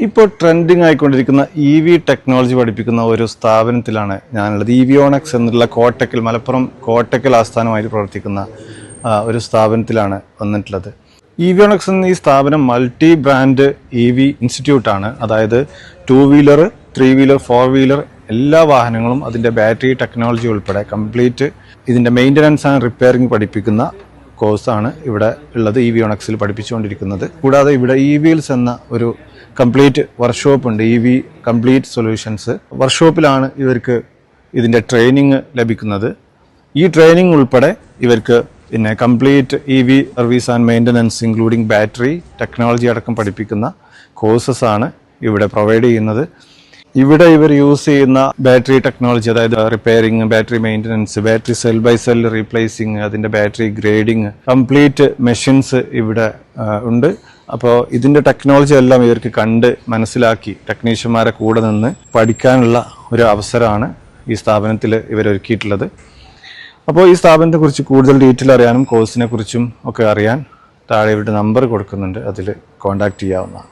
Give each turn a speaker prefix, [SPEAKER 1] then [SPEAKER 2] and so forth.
[SPEAKER 1] ഇപ്പോൾ trending ആയിക്കൊണ്ടിരിക്കുന്ന EV technology പഠിപ്പിക്കുന്ന ഒരു സ്ഥാപനത്തിലാണ് ഞാനുള്ളത്. EVONEX എന്നുള്ള കോട്ടക്കൽ, മലപ്പുറം കോട്ടക്കൽ ആസ്ഥാനമായിട്ട് പ്രവർത്തിക്കുന്ന ഒരു സ്ഥാപനത്തിലാണ് വന്നിട്ടുള്ളത്. EVONEX എന്ന ഈ സ്ഥാപനം മൾട്ടി ബ്രാൻഡ് EV ഇൻസ്റ്റിറ്റ്യൂട്ടാണ്. അതായത് 2 വീലർ, 3 വീലർ, 4 വീലർ എല്ലാ വാഹനങ്ങളും അതിൻ്റെ ബാറ്ററി ടെക്നോളജി ഉൾപ്പെടെ കംപ്ലീറ്റ് ഇതിൻ്റെ മെയിൻ്റനൻസ് ആൻഡ് റിപ്പയറിംഗ് പഠിപ്പിക്കുന്ന കോഴ്സാണ് ഇവിടെ ഉള്ളത്. EVONEXൽ പഠിപ്പിച്ചുകൊണ്ടിരിക്കുന്നത്. കൂടാതെ ഇവിടെ EVWheels എന്ന ഒരു കംപ്ലീറ്റ് വർക്ക്ഷോപ്പ് ഉണ്ട്. EV കംപ്ലീറ്റ് സൊല്യൂഷൻസ് വർക്ക്ഷോപ്പിലാണ് ഇവർക്ക് ഇതിൻ്റെ ട്രെയിനിങ് ലഭിക്കുന്നത്. ഈ ട്രെയിനിങ് ഉൾപ്പെടെ ഇവർക്ക് പിന്നെ complete EV service and maintenance including battery technology അടക്കം പഠിപ്പിക്കുന്ന കോഴ്സസ് ആണ് ഇവിടെ പ്രൊവൈഡ് ചെയ്യുന്നത്. ഇവിടെ ഇവർ യൂസ് ചെയ്യുന്ന ബാറ്ററി ടെക്നോളജി, അതായത് repairing, battery maintenance, battery cell by cell replacing, അതിൻ്റെ ബാറ്ററി ഗ്രേഡിങ്, കംപ്ലീറ്റ് മെഷീൻസ് ഇവിടെ ഉണ്ട്. അപ്പോൾ ഇതിൻ്റെ ടെക്നോളജി എല്ലാം ഇവർക്ക് കണ്ട് മനസ്സിലാക്കി ടെക്നീഷ്യന്മാരെ കൂടെ നിന്ന് പഠിക്കാനുള്ള ഒരു അവസരമാണ് ഈ സ്ഥാപനത്തിൽ ഇവരൊരുക്കിയിട്ടുള്ളത്. അപ്പോൾ ഈ സ്ഥാപനത്തെക്കുറിച്ച് കൂടുതൽ ഡീറ്റെയിൽ അറിയാനും കോഴ്സിനെ കുറിച്ചും ഒക്കെ അറിയാൻ താഴെ ഇവരുടെ നമ്പർ കൊടുക്കുന്നുണ്ട്, അതിൽ കോൺടാക്റ്റ് ചെയ്യാവുന്നതാണ്.